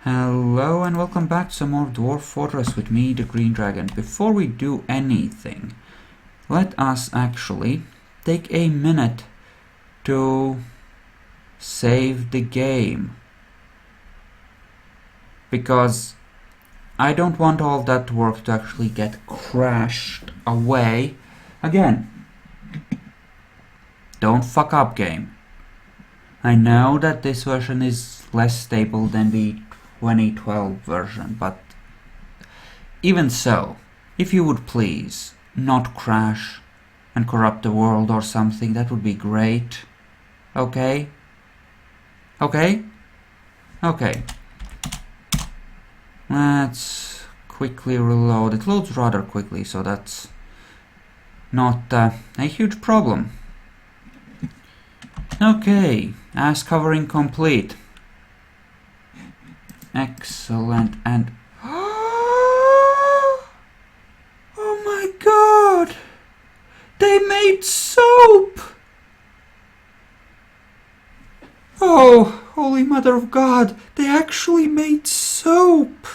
Hello and welcome back to some more Dwarf Fortress with me, the Green Dragon. Before we do anything, let us actually take a minute to save the game. Because I don't want all that work to actually get crashed away again. Don't fuck up, game. I know that this version is less stable than the 2012 version, but even so, if you would please not crash and corrupt the world or something, that would be great. Okay? Okay? Okay. Let's quickly reload. It loads rather quickly, so that's not a huge problem. Okay, ass covering complete. Excellent, and oh my god, they made soap! Oh, holy mother of God, they actually made soap!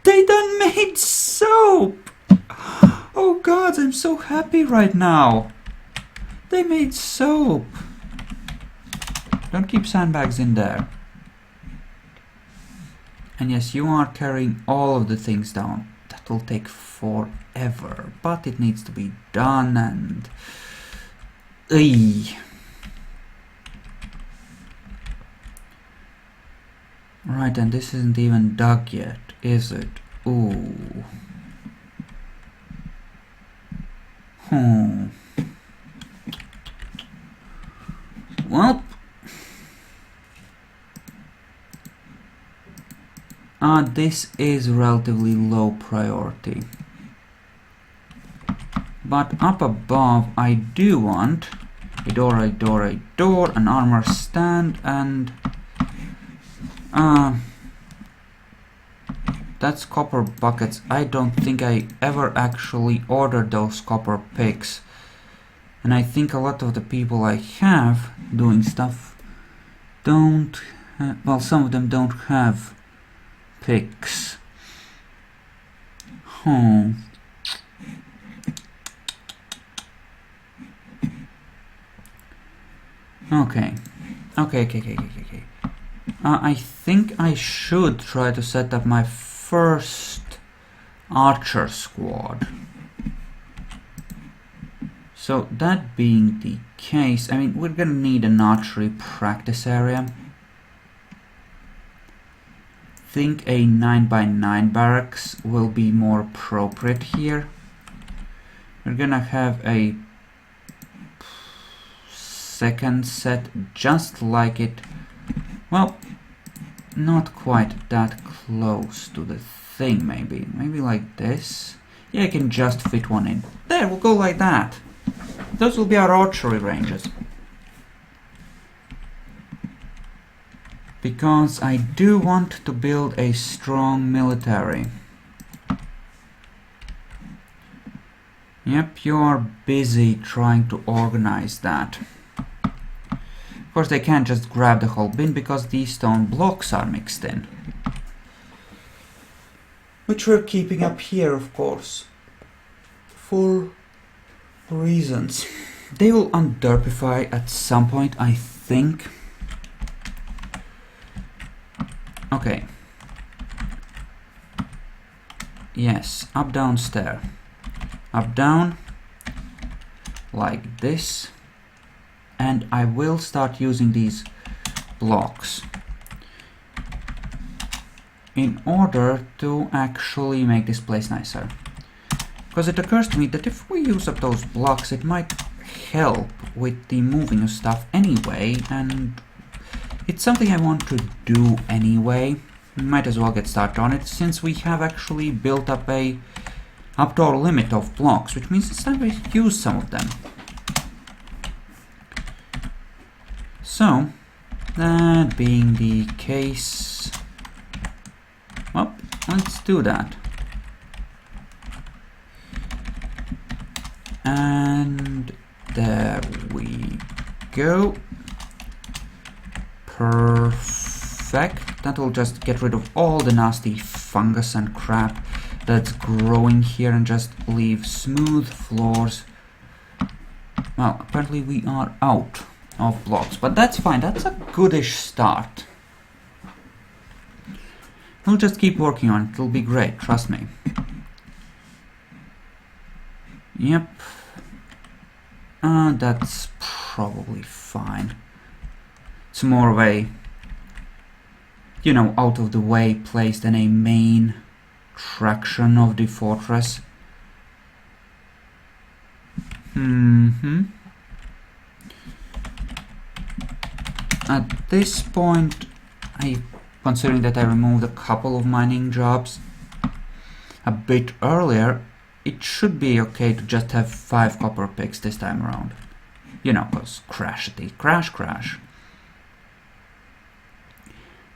They done made soap! Oh god, I'm so happy right now. They made soap. Don't keep sandbags in there. And yes, you are carrying all of the things down. That will take forever, but it needs to be done and... Right, and this isn't even dug yet, is it? Ooh. Well... this is relatively low priority. But up above I do want a door, an armor stand, and that's copper buckets. I don't think I ever actually ordered those copper picks. And I think a lot of the people I have doing stuff don't, well, some of them don't have picks. Okay. I think I should try to set up my first archer squad. So that being the case, I mean, we're gonna need an archery practice area. Think a 9x9 barracks will be more appropriate here. We're gonna have a second set just like it. Well, not quite that close to the thing, maybe. Maybe like this. Yeah, I can just fit one in. There, we'll go like that. Those will be our archery ranges. Because I do want to build a strong military. Yep, you are busy trying to organize that. Of course, they can't just grab the whole bin because these stone blocks are mixed in. Which we're keeping up here, of course. For reasons. They will underpify at some point, I think. Okay. Yes, up, down, stair. Up, down. Like this. And I will start using these blocks in order to actually make this place nicer. Because it occurs to me that if we use up those blocks, it might help with the moving of stuff anyway, and it's something I want to do anyway. We might as well get started on it, since we have actually built up to our limit of blocks, which means it's time to use some of them. So, that being the case, well, let's do that. And there we go. Perfect. That will just get rid of all the nasty fungus and crap that's growing here and just leave smooth floors. Well, apparently we are out of blocks, but that's fine. That's a goodish start. We'll just keep working on it. It'll be great, trust me. Yep. That's probably fine. It's more of a, you know, out of the way place than a main traction of the fortress. At this point, considering that I removed a couple of mining jobs a bit earlier, it should be okay to just have 5 copper picks this time around. You know, cause crashity, crash.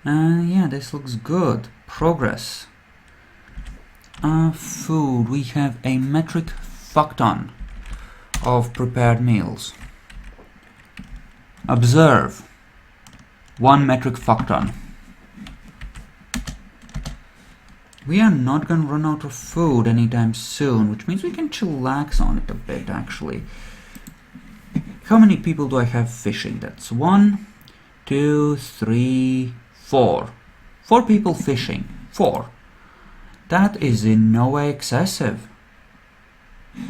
Yeah, this looks good. Progress. Food. We have a metric fuck-ton of prepared meals. Observe. 1 metric fuck-ton. We are not gonna run out of food anytime soon, which means we can chillax on it a bit, actually. How many people do I have fishing? That's 1, 2, 3, 4. 4 people fishing. 4. That is in no way excessive.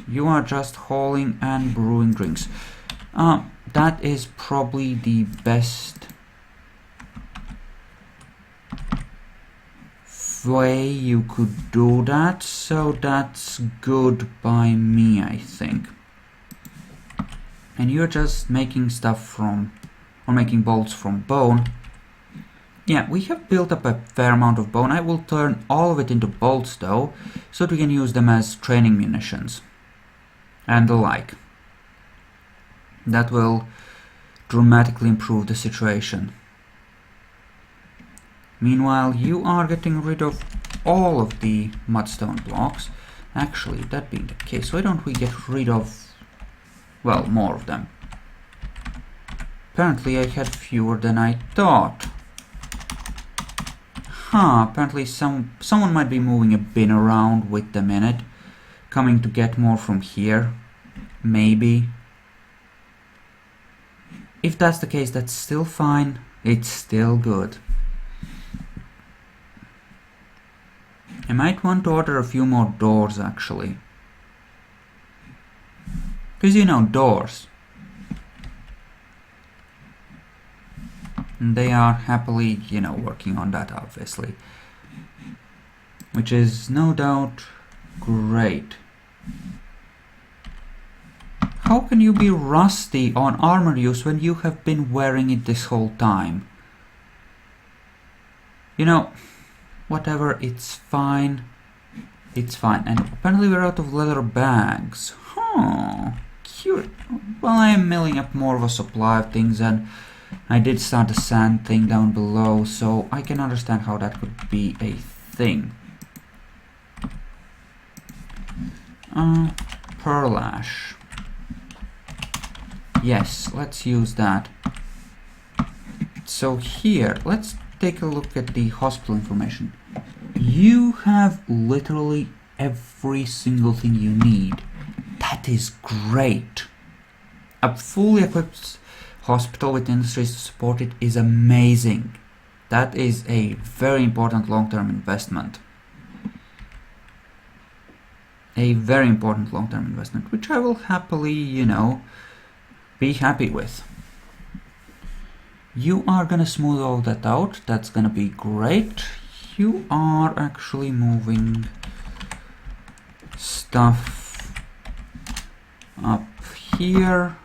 You are just hauling and brewing drinks. That is probably the best way you could do that, so that's good by me, I think. And you're just making stuff from, or making bolts from bone. Yeah, we have built up a fair amount of bone. I will turn all of it into bolts though, so that we can use them as training munitions and the like. That will dramatically improve the situation. Meanwhile, you are getting rid of all of the mudstone blocks. Actually, that being the case, why don't we get rid of, well, more of them? Apparently I had fewer than I thought. Apparently someone might be moving a bin around with them in it, coming to get more from here. Maybe. If that's the case, that's still fine. It's still good. I might want to order a few more doors, actually. Because, you know, doors. And they are happily, you know, working on that, obviously. Which is, no doubt, great. How can you be rusty on armor use when you have been wearing it this whole time? You know, whatever, it's fine. It's fine. And apparently we're out of leather bags. Cute. Well, I am milling up more of a supply of things, and I did start the sand thing down below, so I can understand how that could be a thing. Pearl ash. Yes, let's use that. So here, let's take a look at the hospital information. You have literally every single thing you need. That is great. A fully equipped hospital with industries to support it is amazing. That is a very important long-term investment. A very important long-term investment, which I will happily, you know, be happy with. You are gonna smooth all that out. That's gonna be great. You are actually moving stuff up here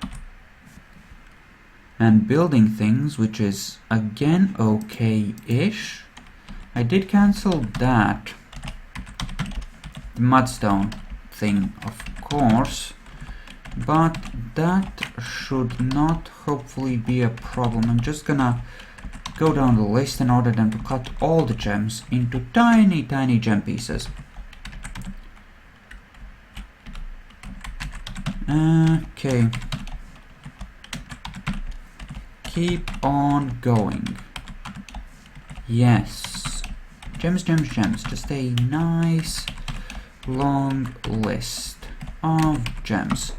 and building things, which is again okay-ish. I did cancel that, the mudstone thing, of course, but that should not hopefully be a problem. I'm just gonna go down the list and order them to cut all the gems into tiny gem pieces. Okay. Keep on going. Yes. Gems, gems, gems. Just a nice long list of gems.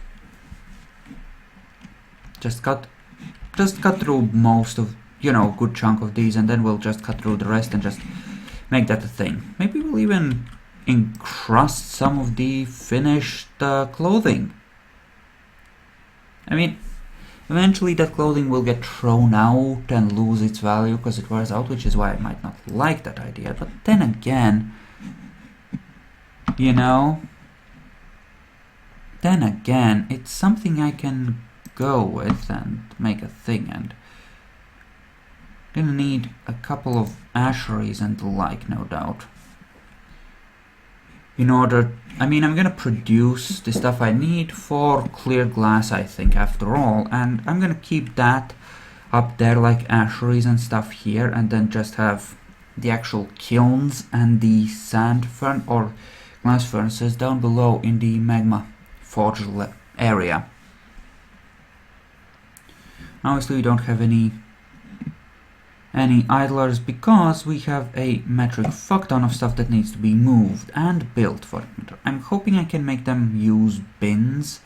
Just cut through most of, you know, good chunk of these, and then we'll just cut through the rest and just make that a thing. Maybe we'll even encrust some of the finished clothing. I mean, eventually that clothing will get thrown out and lose its value because it wears out, which is why I might not like that idea. But then again, you know, it's something I can go with and make a thing, and gonna need a couple of asheries and the like, no doubt. In order, I mean, I'm gonna produce the stuff I need for clear glass, I think, after all, and I'm gonna keep that up there like asheries and stuff here, and then just have the actual kilns and the sand furnace or glass furnaces down below in the magma forge area. Obviously we don't have any idlers because we have a metric fuck ton of stuff that needs to be moved and built for it. I'm hoping I can make them use bins.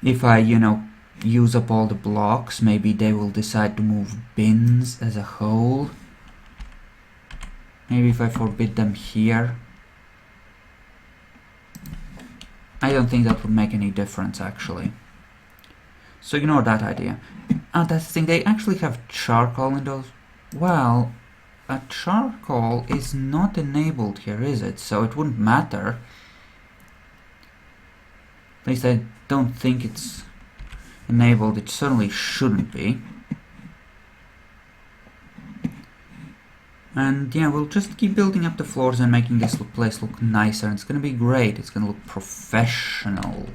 If I, you know, use up all the blocks, maybe they will decide to move bins as a whole. Maybe if I forbid them here. I don't think that would make any difference, actually. So ignore that idea. That's the thing, they actually have charcoal in those. Well, a charcoal is not enabled here, is it? So it wouldn't matter. At least I don't think it's enabled. It certainly shouldn't be. And yeah, we'll just keep building up the floors and making this place look nicer. It's gonna be great. It's gonna look professional.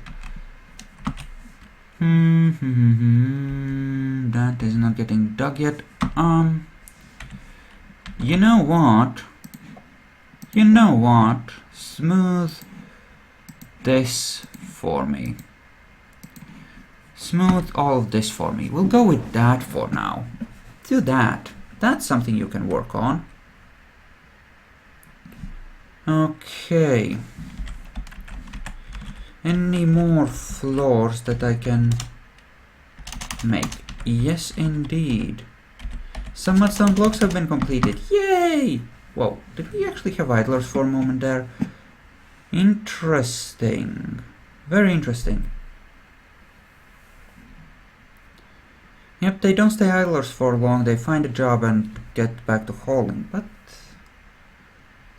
That is not getting dug yet. You know what? Smooth this for me. Smooth all of this for me. We'll go with that for now. Do that. That's something you can work on. Okay. Any more floors that I can make? Yes, indeed. Some mudstone blocks have been completed. Yay! Whoa, did we actually have idlers for a moment there? Interesting. Very interesting. Yep, they don't stay idlers for long. They find a job and get back to hauling. But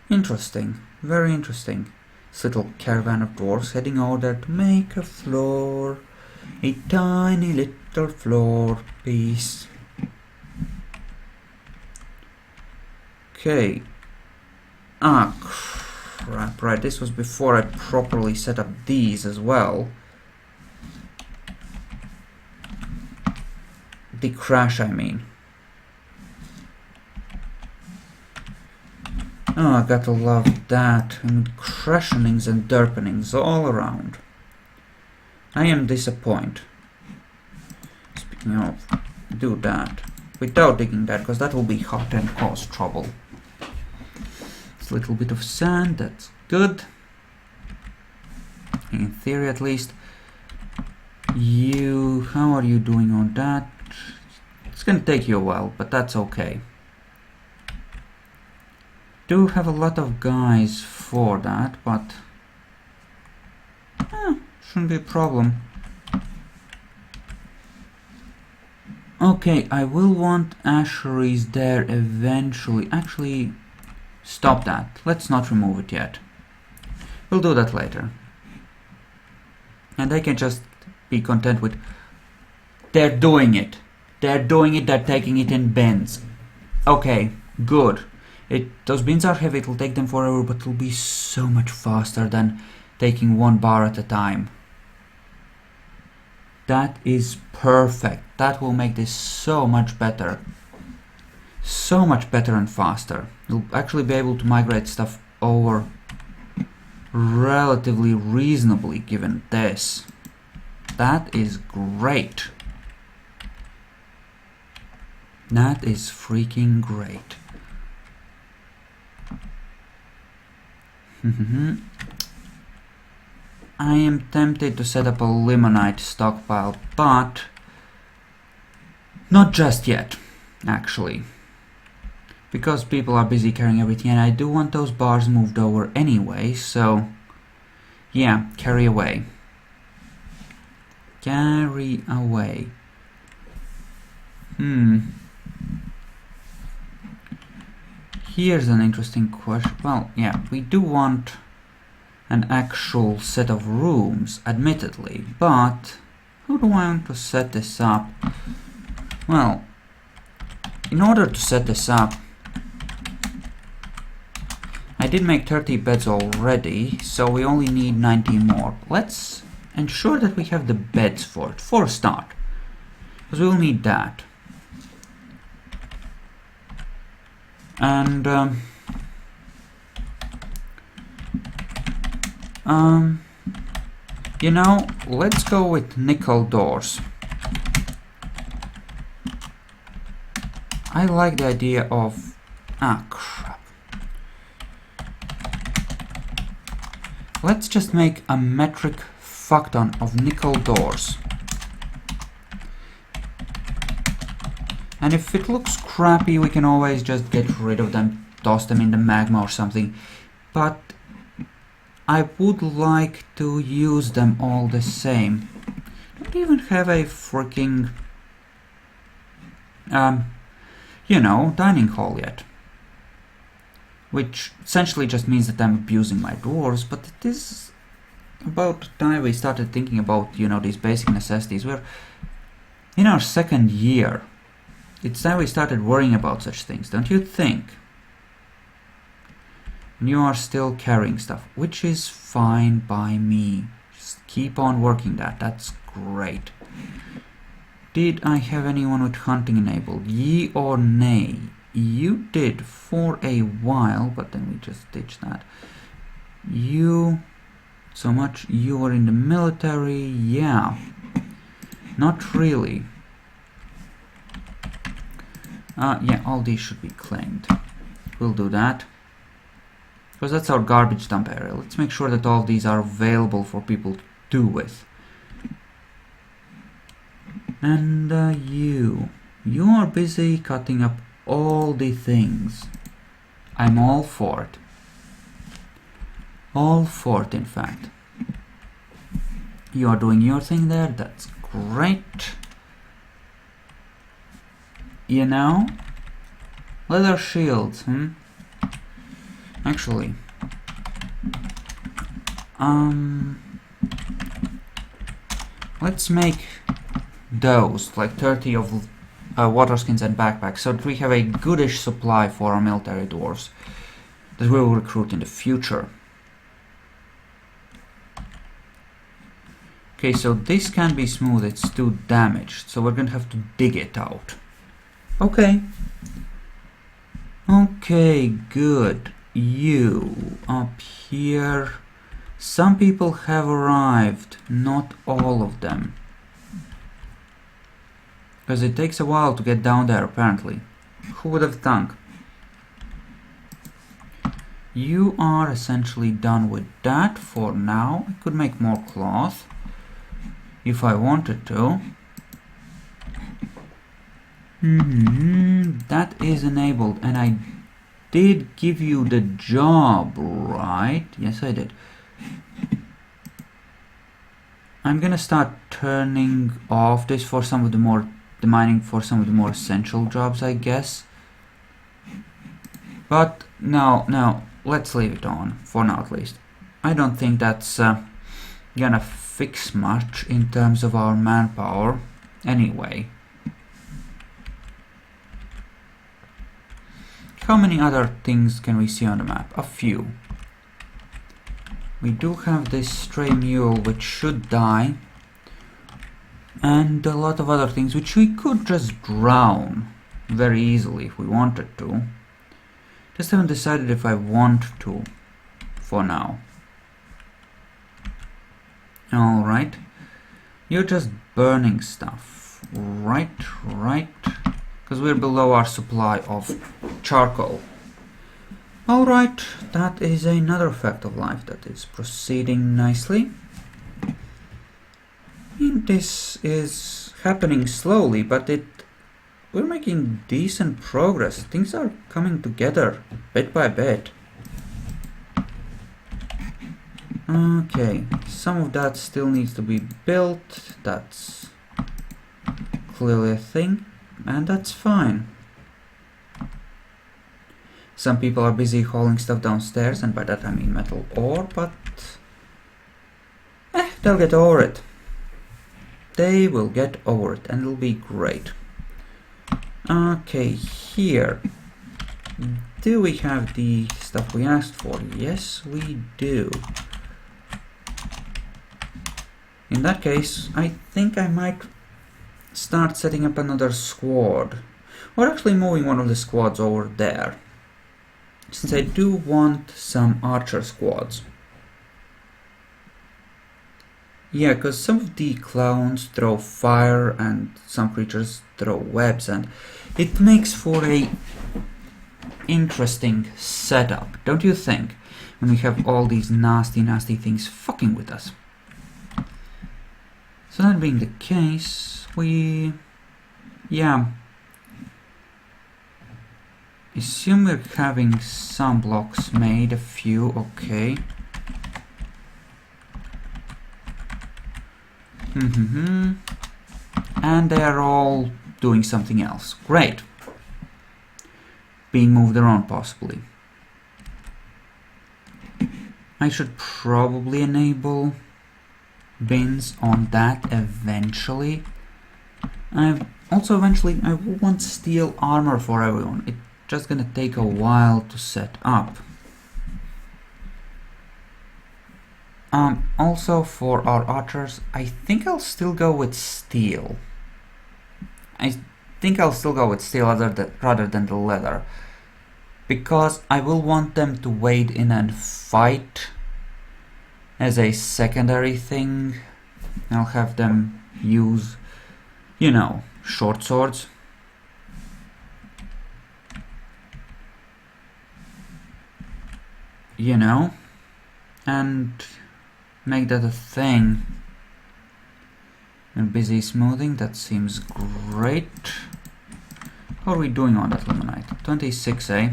interesting. Very interesting. This little caravan of dwarves heading over there to make a floor. A tiny little floor piece. Okay. Ah, crap. Right, this was before I properly set up these as well. The crash, I mean. Oh, I gotta love that. And crashionings and derpenings all around. I am disappointed. Speaking of, do that. Without digging that, because that will be hot and cause trouble. It's a little bit of sand, that's good. In theory, at least. How are you doing on that? It's gonna take you a while, but that's okay. Do have a lot of guys for that, but shouldn't be a problem. Okay, I will want asheries there eventually. Actually, stop that. Let's not remove it yet. We'll do that later. And I can just be content with, they're doing it. They're doing it, they're taking it in bins. Okay, good. Those bins are heavy, it'll take them forever, but it'll be so much faster than taking one bar at a time. That is perfect. That will make this so much better. So much better and faster. You'll actually be able to migrate stuff over relatively reasonably given this. That is great. That is freaking great. I am tempted to set up a limonite stockpile, but not just yet, actually. Because people are busy carrying everything, and I do want those bars moved over anyway, so yeah, carry away. Carry away. Here's an interesting question. Well, yeah, we do want an actual set of rooms, admittedly, but how do I want to set this up? Well, in order to set this up, I did make 30 beds already, so we only need 90 more. Let's ensure that we have the beds for it, for a start, because we will need that. And you know, let's go with nickel doors. I like the idea of crap. Let's just make a metric fuckton of nickel doors. And if it looks crappy, we can always just get rid of them, toss them in the magma or something. But I would like to use them all the same. I don't even have a freaking, you know, dining hall yet. Which essentially just means that I'm abusing my dwarves, but it is about time we started thinking about, you know, these basic necessities. We're in our second year. It's time we started worrying about such things, don't you think? And you are still carrying stuff, which is fine by me. Just keep on working that, that's great. Did I have anyone with hunting enabled? Ye or nay? You did for a while, but then we just ditched that. You, so much, you were in the military, yeah. Not really. Yeah, all these should be claimed. We'll do that. Because that's our garbage dump area. Let's make sure that all of these are available for people to do with. And you are busy cutting up all the things. I'm all for it. All for it, in fact. You are doing your thing there, that's great. You know? Leather shields, Actually. Let's make those, like 30 of water skins and backpacks, so that we have a goodish supply for our military dwarves that we will recruit in the future. Okay, so this can't be smooth, it's too damaged, so we're gonna have to dig it out. Okay. Okay, good. You up here. Some people have arrived, not all of them. Because it takes a while to get down there, apparently. Who would have thunk? You are essentially done with that for now. I could make more cloth if I wanted to. That is enabled, and I did give you the job, right? Yes, I did. I'm gonna start turning off this for some of the more, the mining for some of the more essential jobs, I guess. But no, let's leave it on, for now at least. I don't think that's gonna fix much in terms of our manpower, anyway. How many other things can we see on the map? A few. We do have this stray mule which should die, and a lot of other things which we could just drown very easily if we wanted to. Just haven't decided if I want to for now. Alright. You're just burning stuff. Right. because we're below our supply of charcoal. Alright, that is another fact of life that is proceeding nicely. And this is happening slowly, but we're making decent progress. Things are coming together bit by bit. Okay, some of that still needs to be built. That's clearly a thing, and that's fine. Some people are busy hauling stuff downstairs, and by that I mean metal ore, but they'll get over it. They will get over it, and it'll be great. Okay, here. Do we have the stuff we asked for? Yes, we do. In that case, I think I might start setting up another squad. Or actually moving one of the squads over there. Since I do want some archer squads. Yeah, because some of the clowns throw fire and some creatures throw webs, and it makes for a interesting setup, don't you think? When we have all these nasty things fucking with us. So that being the case, assume we're having some blocks made, a few, okay. And they are all doing something else. Great. Being moved around, possibly. I should probably enable bins on that eventually. Also eventually I will want steel armor for everyone. It's just gonna take a while to set up. Also for our archers, I think I'll still go with steel. Rather than the leather, because I will want them to wade in and fight as a secondary thing. I'll have them use, you know, short swords. You know, and make that a thing. And busy smoothing, that seems great. How are we doing on that limonite? 26, eh?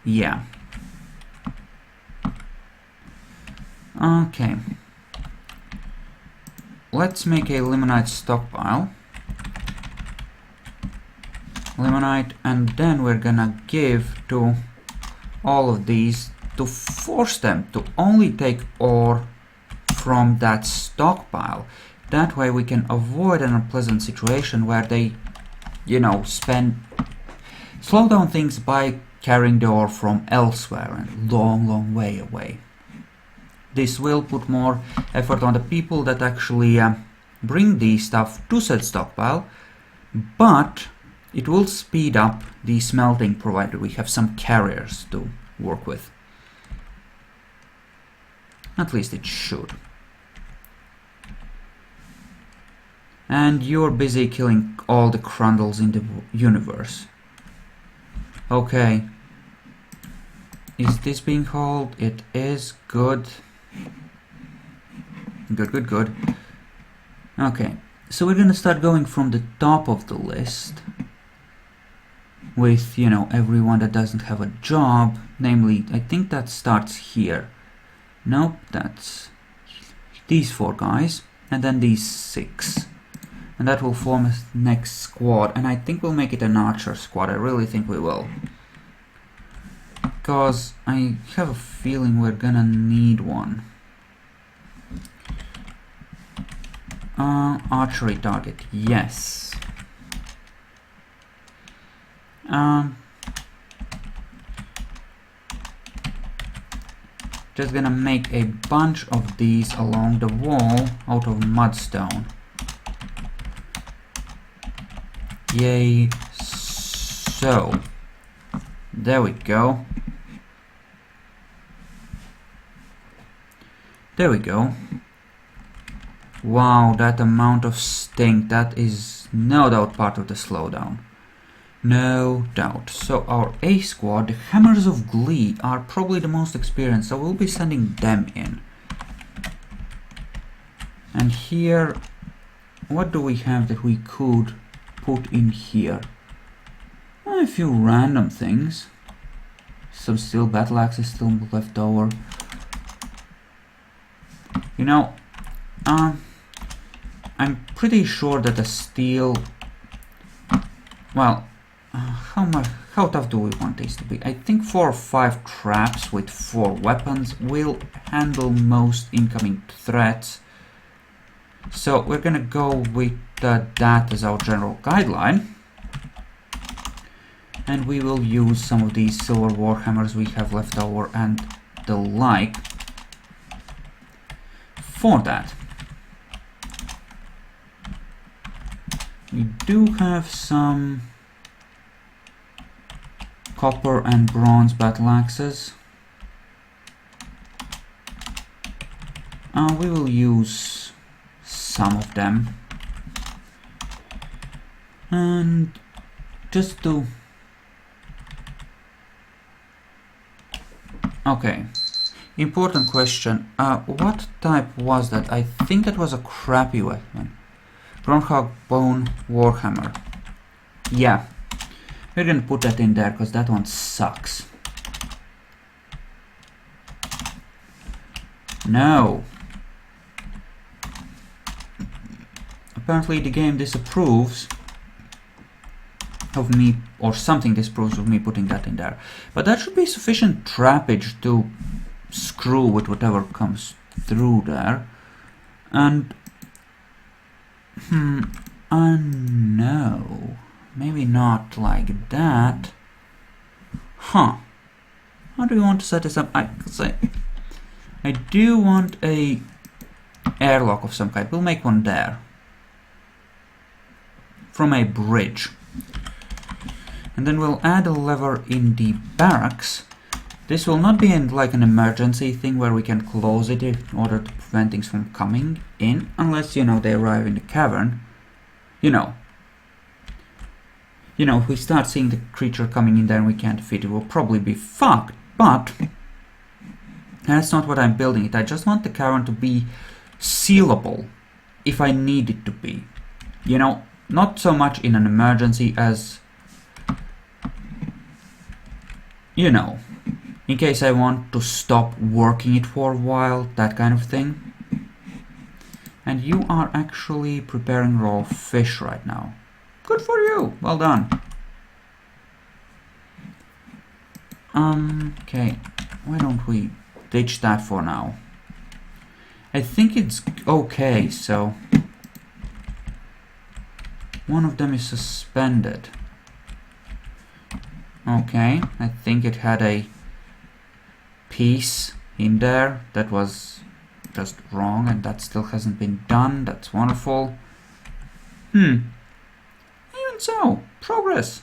Yeah. Okay. Let's make a limonite stockpile. Limonite, and then we're gonna give to all of these to force them to only take ore from that stockpile. That way we can avoid an unpleasant situation where they, you know, slow down things by carrying the ore from elsewhere and long way away. This will put more effort on the people that actually bring the stuff to said stockpile, but it will speed up the smelting provided we have some carriers to work with. At least it should. And you're busy killing all the crundles in the universe. Okay. Is this being hauled? It is. Good. Good. Okay. So we're gonna start going from the top of the list with, you know, everyone that doesn't have a job. Namely, I think that starts here. Nope, that's these 4 guys, and then these 6. And that will form a next squad, and I think we'll make it an archer squad. I really think we will. Because I have a feeling we're gonna need one. Archery target, yes. Just gonna make a bunch of these along the wall out of mudstone. Yay. So, there we go. Wow, that amount of stink, that is no doubt part of the slowdown. No doubt. So our A squad, the Hammers of Glee, are probably the most experienced, so we'll be sending them in. And here, what do we have that we could put in here? A few random things. Some steel battle axes still left over. You know, I'm pretty sure that a steel... Well, how tough do we want these to be? I think 4 or 5 traps with 4 weapons will handle most incoming threats. So we're gonna go with that as our general guideline. And we will use some of these silver warhammers we have left over and the like for that. We do have some copper and bronze battle axes. We will use some of them. And just to... Okay. Important question. What type was that? I think that was a crappy weapon. Groundhog Bone Warhammer. Yeah. We're gonna put that in there because that one sucks. No. Apparently the game disapproves of me, or something disapproves of me putting that in there. But that should be sufficient trappage to screw with whatever comes through there. And... no. Maybe not like that. Huh. How do we want to set this up? I do want a airlock of some kind. We'll make one there. From a bridge. And then we'll add a lever in the barracks. This will not be like an emergency thing where we can close it in order to prevent things from coming in. Unless, you know, they arrive in the cavern. You know, if we start seeing the creature coming in there and we can't defeat it, we'll probably be fucked. But that's not what I'm building it. I just want the cavern to be sealable if I need it to be. You know, not so much in an emergency as, you know, in case I want to stop working it for a while, that kind of thing. And you are actually preparing raw fish right now. Good for you. Well done. Okay. Why don't we ditch that for now? I think it's okay, so... One of them is suspended. Okay. I think it had a piece in there that was just wrong, and that still hasn't been done. That's wonderful. Even so, progress.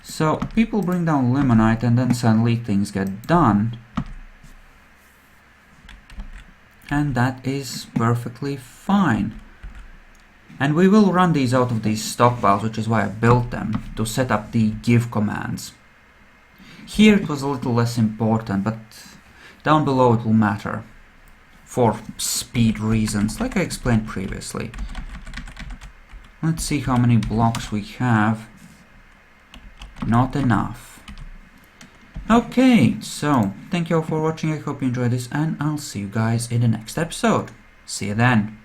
So people bring down limonite and then suddenly things get done. And that is perfectly fine. And we will run these out of these stockpiles, which is why I built them, to set up the give commands. Here it was a little less important, but down below it will matter. For speed reasons, like I explained previously. Let's see how many blocks we have. Not enough. Okay, so thank you all for watching. I hope you enjoyed this, and I'll see you guys in the next episode. See you then.